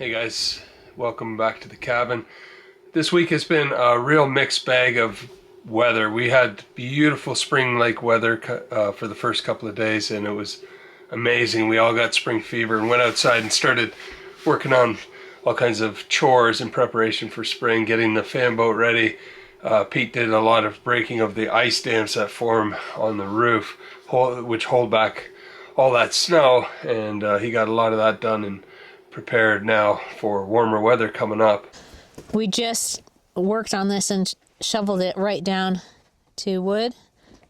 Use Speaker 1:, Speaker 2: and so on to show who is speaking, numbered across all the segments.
Speaker 1: Hey guys, welcome back to the cabin. This week has been a real mixed bag of weather. We had beautiful spring-like weather for the first couple of days, and it was amazing. We all got spring fever and went outside and started working on all kinds of chores in preparation for spring, getting the fan boat ready. Pete did a lot of breaking of the ice dams that form on the roof, which hold back all that snow, and he got a lot of that done and prepared now for warmer weather coming up.
Speaker 2: We just worked on this and shoveled it right down to wood,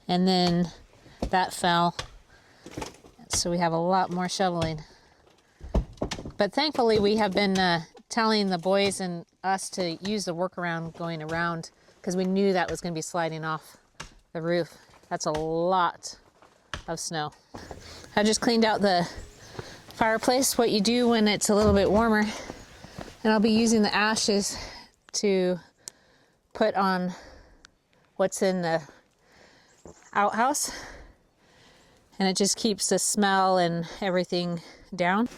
Speaker 2: and then that fell, so we have a lot more shoveling. But thankfully we have been telling the boys and us to use the workaround going around, because we knew that was going to be sliding off the roof. That's a lot of snow. I just cleaned out the fireplace, what you do when it's a little bit warmer, and I'll be using the ashes to put on what's in the outhouse, and it just keeps the smell and everything down.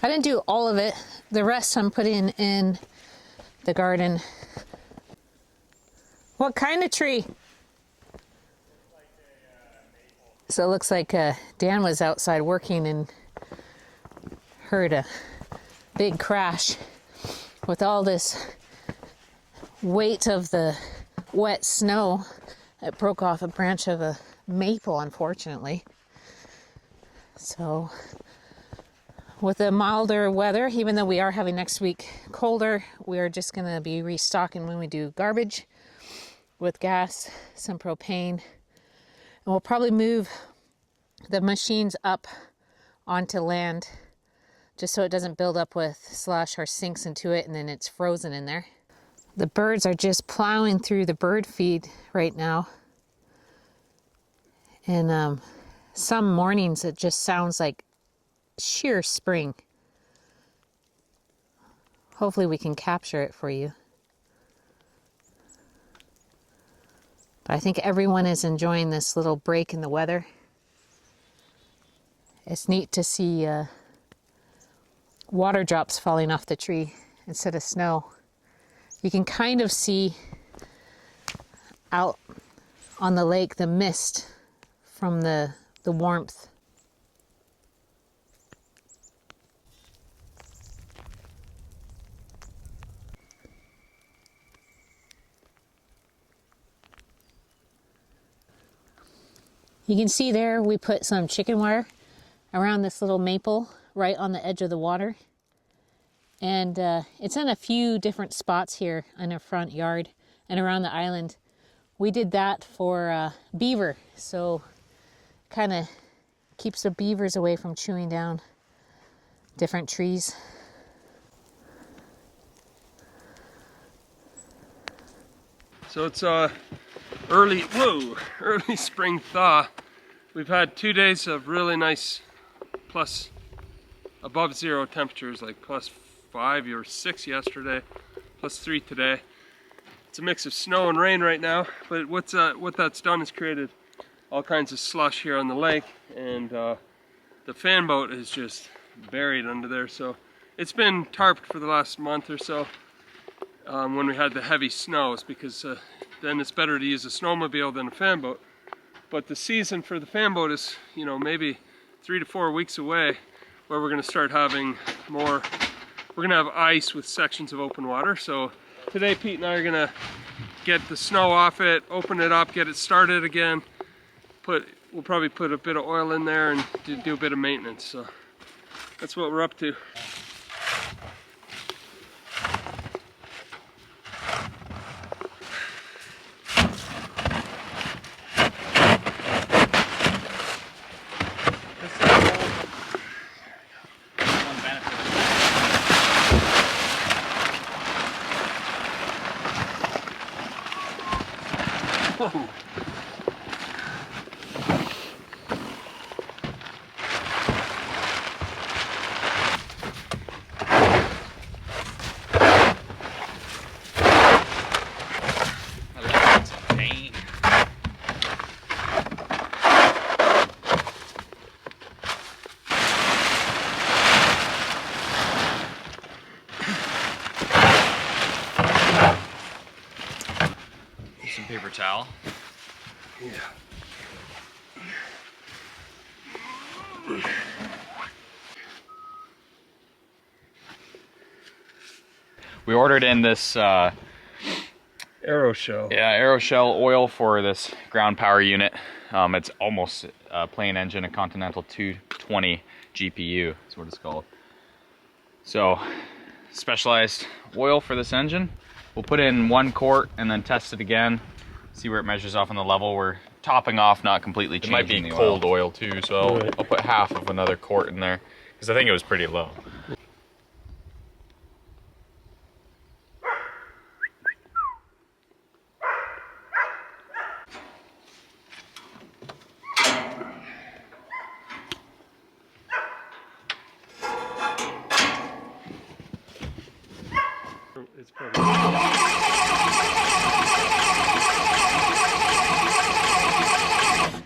Speaker 2: I didn't do all of it. The rest I'm putting in the garden. What kind of tree? So it looks like Dan was outside working and heard a big crash with all this weight of the wet snow. It broke off a branch of a maple, unfortunately. So with the milder weather, even though we are having next week colder, we are just going to be restocking when we do garbage with gas, some propane. And we'll probably move the machines up onto land just so it doesn't build up with slush or sinks into it and then it's frozen in there. The birds are just plowing through the bird feed right now. And some mornings it just sounds like sheer spring. Hopefully we can capture it for you. But I think everyone is enjoying this little break in the weather. It's neat to see water drops falling off the tree instead of snow. You can kind of see out on the lake the mist from the warmth. You can see there we put some chicken wire around this little maple right on the edge of the water. And it's in a few different spots here in our front yard and around the island. We did that for beaver, so kind of keeps the beavers away from chewing down different trees.
Speaker 1: So it's early spring thaw. We've had 2 days of really nice plus above zero temperatures, like +5 or 6 yesterday, +3 today. It's a mix of snow and rain right now, but what that's done is created all kinds of slush here on the lake, and the fan boat is just buried under there. So it's been tarped for the last month or so when we had the heavy snows, because then it's better to use a snowmobile than a fan boat. But the season for the fan boat is, you know, maybe 3 to 4 weeks away, where we're going to start having more. We're going to have ice with sections of open water. So today Pete and I are going to get the snow off it, open it up, get it started again. We'll probably put a bit of oil in there and do a bit of maintenance. So that's what we're up to. Whoa.
Speaker 3: paper towel.
Speaker 1: Yeah.
Speaker 3: We ordered in this
Speaker 1: Aeroshell.
Speaker 3: yeah, Aeroshell oil for this ground power unit. It's almost a plain engine, a Continental 220 GPU is what it's called. So, specialized oil for this engine. We'll put in 1 quart and then test it again, see where it measures off on the level. We're topping off, not completely changing. It might be cold oil too, so
Speaker 1: Right.
Speaker 3: I'll put half of another quart in there because I think it was pretty low.
Speaker 1: It's probably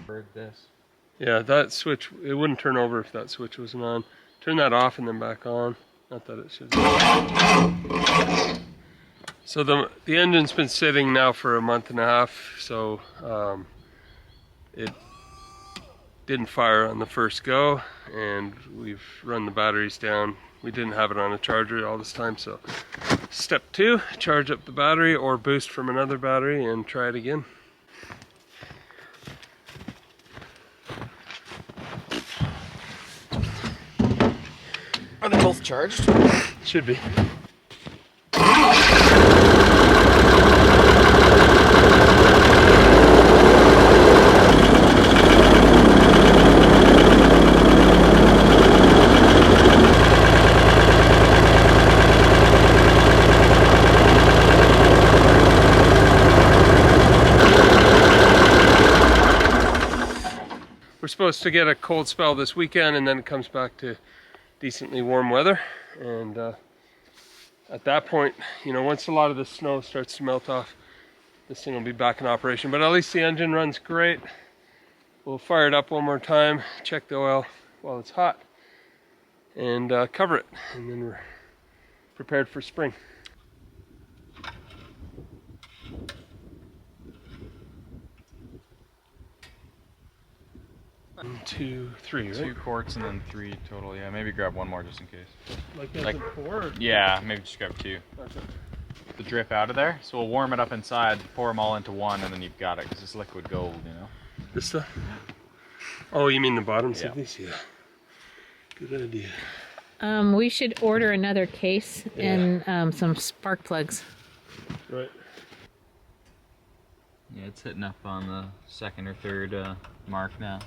Speaker 3: Heard this.
Speaker 1: yeah, that switch, it wouldn't turn over if that switch wasn't on. Turn that off and then back on. Not that it should. So the engine's been sitting now for a month and a half, so it didn't fire on the first go, and we've run the batteries down. We didn't have it on a charger all this time, so step 2, charge up the battery or boost from another battery and try it again.
Speaker 3: Are they both charged?
Speaker 1: Should be. We're supposed to get a cold spell this weekend, and then it comes back to decently warm weather. And at that point, you know, once a lot of the snow starts to melt off, this thing will be back in operation. But at least the engine runs great. We'll fire it up one more time, check the oil while it's hot, and cover it. And then we're prepared for spring. 1, 2, 3, right?
Speaker 3: 2 quarts and then 3 total. Yeah, maybe grab 1 more just in case.
Speaker 1: Like before?
Speaker 3: Yeah, maybe just grab 2.
Speaker 1: Okay.
Speaker 3: The drip out of there. So we'll warm it up inside, pour them all into one, and then you've got it because it's liquid gold, you know.
Speaker 1: This stuff? Oh, you mean the bottoms
Speaker 3: Yeah.
Speaker 1: of these? Yeah. Good idea.
Speaker 2: We should order another case and some spark plugs.
Speaker 1: Right.
Speaker 3: Yeah, it's hitting up on the 2nd or 3rd mark now.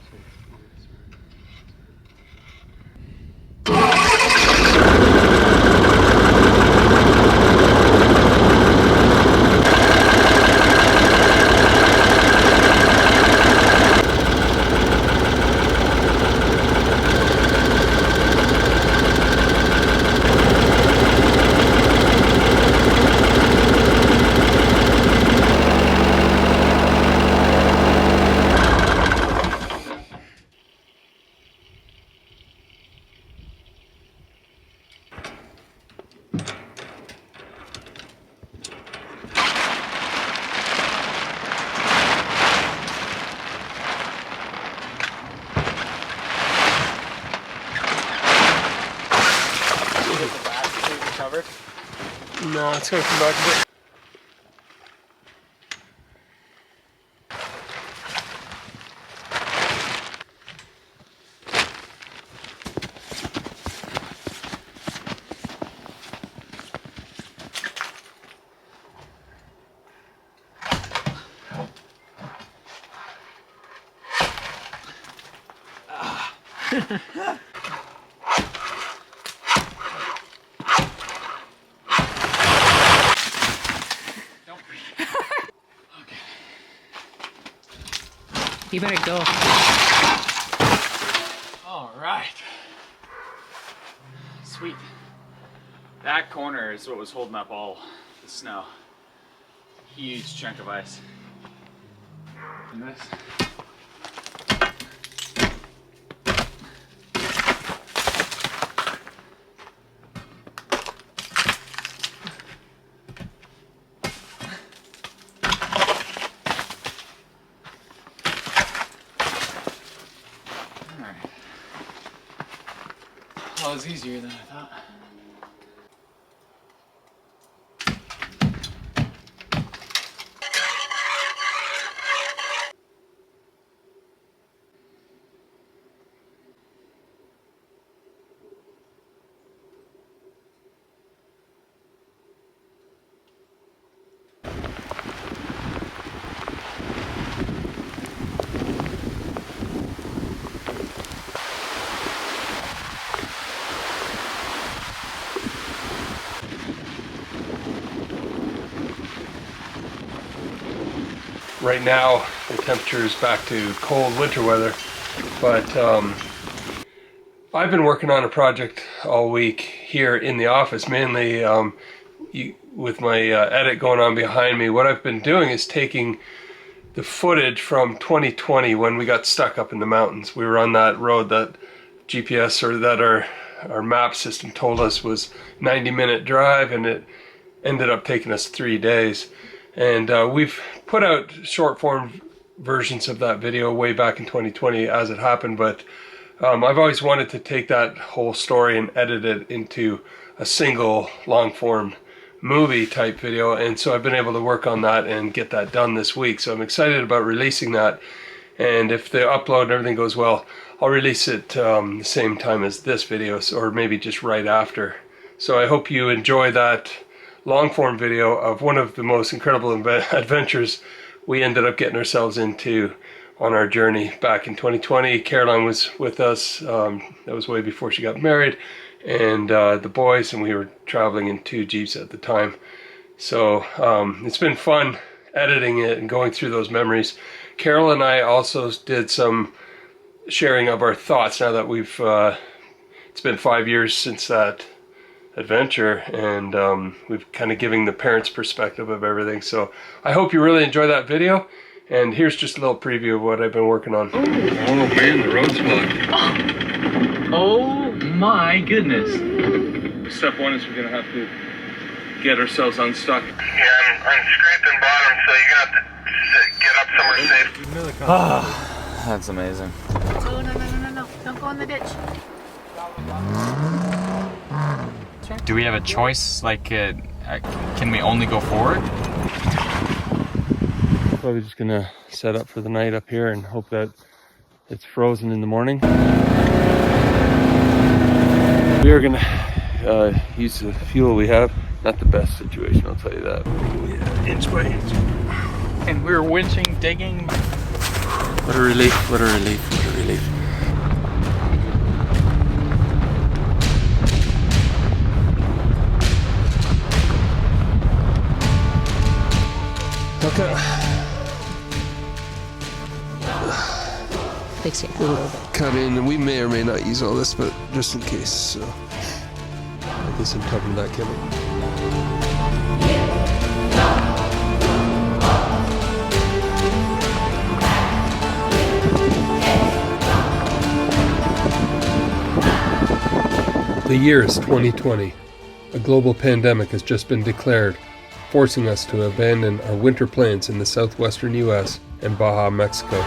Speaker 1: No, it's gonna come back a bit.
Speaker 2: You better go.
Speaker 3: All right. Sweet. That corner is what was holding up all the snow. Huge chunk of ice. And this. was easier than I thought.
Speaker 1: Right now, the temperature is back to cold winter weather, but I've been working on a project all week here in the office, mainly with my edit going on behind me. What I've been doing is taking the footage from 2020 when we got stuck up in the mountains. We were on that road that GPS, or that our map system told us was 90-minute drive, and it ended up taking us 3 days. And we've put out short form versions of that video way back in 2020 as it happened, but I've always wanted to take that whole story and edit it into a single long form movie type video, and so I've been able to work on that and get that done this week. So I'm excited about releasing that, and if the upload and everything goes well, I'll release it the same time as this video, or maybe just right after. So I hope you enjoy that long form video of one of the most incredible adventures we ended up getting ourselves into on our journey back in 2020. Caroline was with us. That was way before she got married, and the boys, and we were traveling in 2 Jeeps at the time. So it's been fun editing it and going through those memories. Carol and I also did some sharing of our thoughts now that we've it's been 5 years since that adventure, and we've kind of giving the parents' perspective of everything. So I hope you really enjoy that video, and here's just a little preview of what I've been working on. Oh man, the road's blocked.
Speaker 3: Oh my goodness.
Speaker 1: Step one is we're gonna have to get ourselves unstuck.
Speaker 4: Yeah, I'm scraping bottom, so you're gonna have to get up somewhere safe.
Speaker 3: That's amazing.
Speaker 2: Oh, no. Don't go in the ditch.
Speaker 3: Do we have a choice? Like, can we only go forward?
Speaker 1: Probably just gonna set up for the night up here and hope that it's frozen in the morning. We are gonna use the fuel we have. Not the best situation, I'll tell you that. Yeah, inch by inch.
Speaker 3: And we're winching, digging.
Speaker 1: What a relief, what a relief, what a relief. Okay.
Speaker 2: Fix your hand a little bit.
Speaker 1: Cut in, and we may or may not use all this, but just in case, so. I guess I'm talking to that camera. The year is 2020. A global pandemic has just been declared, forcing us to abandon our winter plans in the southwestern U.S. and Baja, Mexico.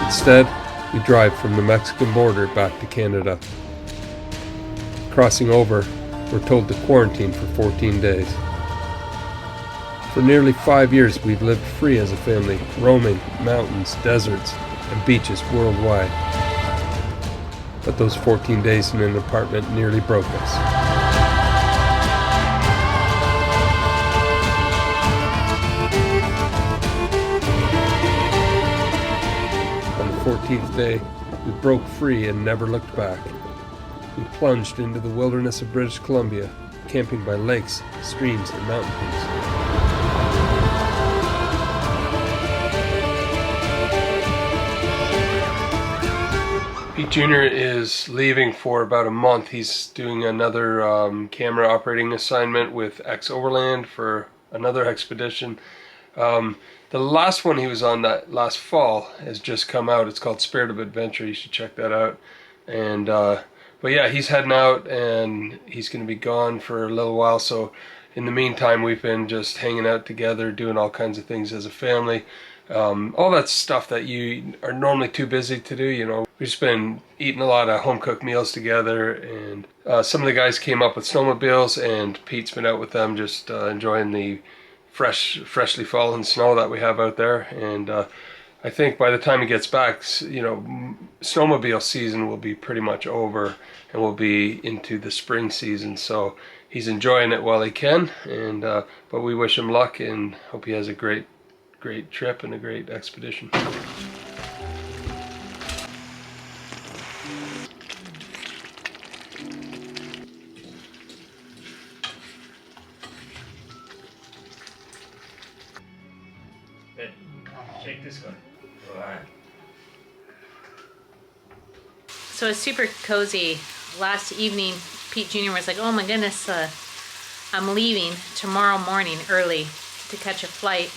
Speaker 1: Instead, we drive from the Mexican border back to Canada. Crossing over, we're told to quarantine for 14 days. For nearly 5 years, we've lived free as a family, roaming mountains, deserts, and beaches worldwide. But those 14 days in an apartment nearly broke us. On the 14th day, we broke free and never looked back. We plunged into the wilderness of British Columbia, camping by lakes, streams, and mountain peaks. Pete Jr. is leaving for about a month. He's doing another camera operating assignment with X Overland for another expedition. The last one he was on that last fall has just come out. It's called Spirit of Adventure. You should check that out. And but yeah, he's heading out and he's going to be gone for a little while. So in the meantime, we've been just hanging out together, doing all kinds of things as a family. all that stuff that you are normally too busy to do. You know, we've just been eating a lot of home cooked meals together, and some of the guys came up with snowmobiles, and Pete's been out with them just enjoying the freshly fallen snow that we have out there. And I think by the time he gets back, you know, snowmobile season will be pretty much over, and we'll be into the spring season. So he's enjoying it while he can, and but we wish him luck and hope he has a great trip and a great expedition. Shake this one.
Speaker 2: So it's super cozy. Last evening, Pete Jr. was like, oh my goodness, I'm leaving tomorrow morning early to catch a flight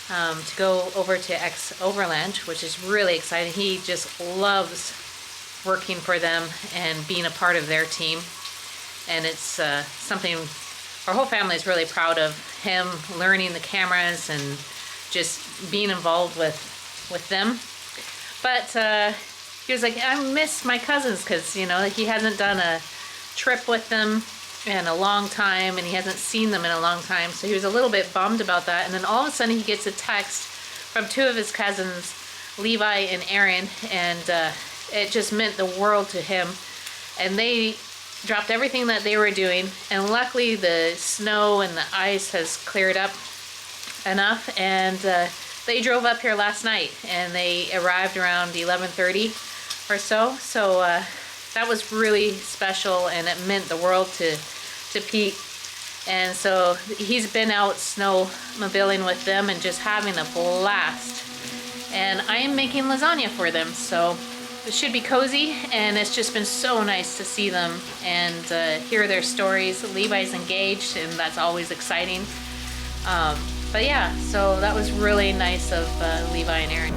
Speaker 2: to go over to Overland, which is really exciting. He just loves working for them and being a part of their team. And it's something our whole family is really proud of, him learning the cameras and just being involved with them. But he was like, I miss my cousins, because, you know, he hasn't done a trip with them in a long time, and he hasn't seen them in a long time. So he was a little bit bummed about that. And then all of a sudden he gets a text from two of his cousins, Levi and Aaron, and it just meant the world to him. And they dropped everything that they were doing, and luckily the snow and the ice has cleared up enough, and they drove up here last night, and they arrived around 11:30 or so. So that was really special, and it meant the world to Pete. And so he's been out snowmobiling with them and just having a blast. And I am making lasagna for them, so it should be cozy, and it's just been so nice to see them and hear their stories. Levi's engaged, and that's always exciting. But yeah, so that was really nice of Levi and Aaron.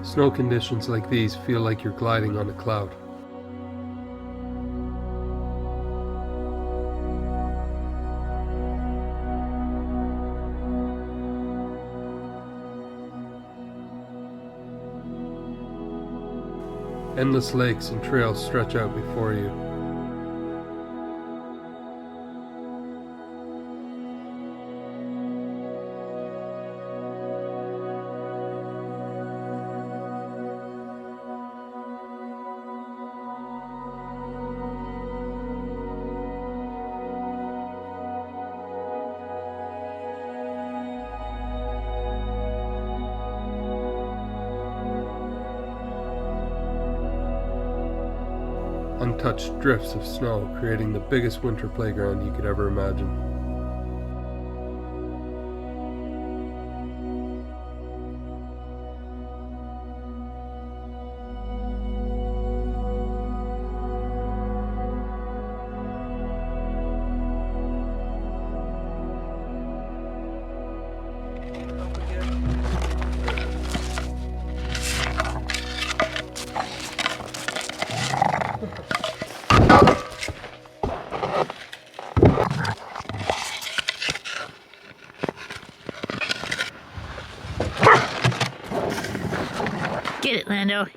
Speaker 1: Snow conditions like these feel like you're gliding on a cloud. Endless lakes and trails stretch out before you. Untouched drifts of snow, creating the biggest winter playground you could ever imagine.
Speaker 2: Get it, Lando.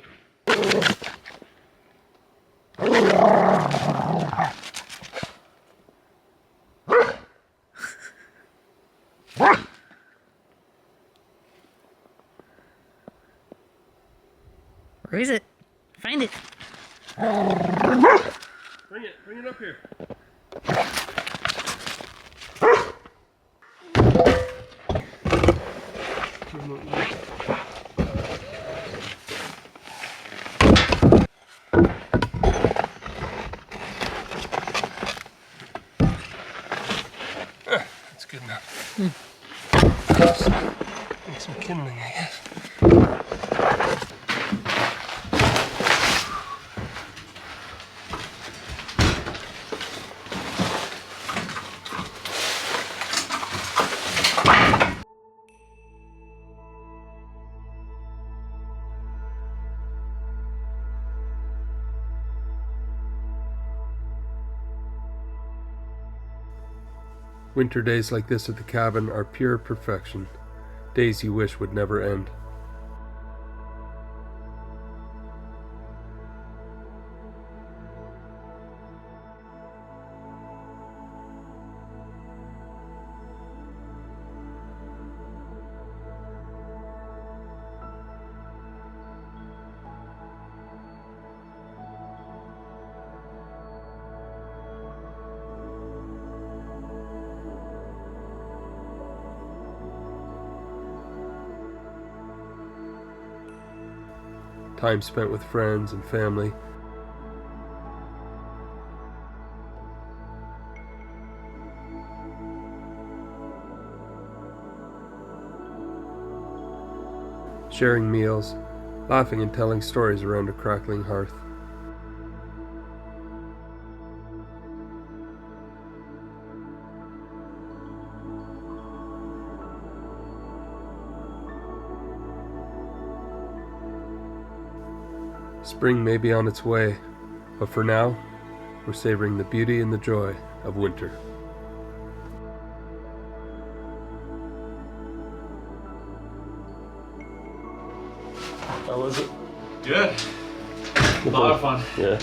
Speaker 2: Where is it? Find it.
Speaker 1: Bring it up here. Winter days like this at the cabin are pure perfection. Days you wish would never end. Time spent with friends and family. Sharing meals, laughing and telling stories around a crackling hearth. Spring may be on its way, but for now, we're savoring the beauty and the joy of winter. How was it?
Speaker 3: Good. A lot of fun.
Speaker 1: Yeah,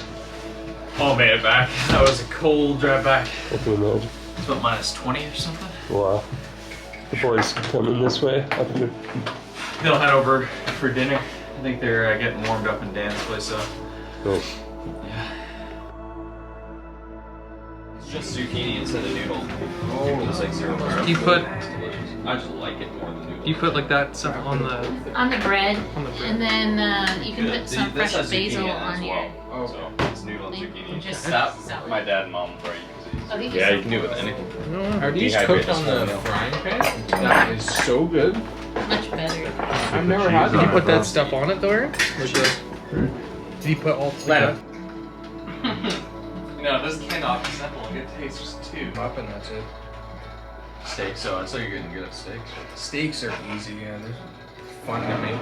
Speaker 3: Oh, made it back. That was a cold drive back.
Speaker 1: I can imagine.
Speaker 3: It's about minus 20 or something.
Speaker 1: Wow. The boys coming this way up here.
Speaker 3: They'll head over for dinner. I think they're getting warmed up in Dan's place, so.
Speaker 1: Cool.
Speaker 3: Yeah. It's just zucchini instead of noodle. Oh, it's like 0 carbs.
Speaker 5: You put-
Speaker 3: It's delicious. I just like it more than noodle.
Speaker 5: You put like that stuff on the
Speaker 2: bread,
Speaker 5: On the bread.
Speaker 2: and then you can put some
Speaker 3: This
Speaker 2: fresh
Speaker 3: has zucchini
Speaker 2: basil
Speaker 3: in it
Speaker 2: on
Speaker 3: as
Speaker 2: your.
Speaker 3: well.
Speaker 5: Oh.
Speaker 3: So it's noodle and
Speaker 2: Like,
Speaker 3: zucchini.
Speaker 2: just
Speaker 3: That
Speaker 2: salad.
Speaker 3: my dad and mom probably use
Speaker 2: I think
Speaker 3: these. Yeah,
Speaker 2: it's
Speaker 3: you can do it with anything.
Speaker 5: Are these
Speaker 3: Dehydrate
Speaker 5: cooked
Speaker 3: this
Speaker 5: on
Speaker 3: whole
Speaker 5: the
Speaker 3: meal.
Speaker 5: frying pan? That is so good.
Speaker 2: much better.
Speaker 5: I've never had
Speaker 1: Did
Speaker 5: you put that stuff on it though, Aaron? Did you put all
Speaker 3: Let
Speaker 5: that
Speaker 3: No, this cannot be simple. It tastes just too.
Speaker 5: up and that's it?
Speaker 3: Steak, so you're getting good at steaks.
Speaker 5: Steaks are easy, yeah. They're fun to make.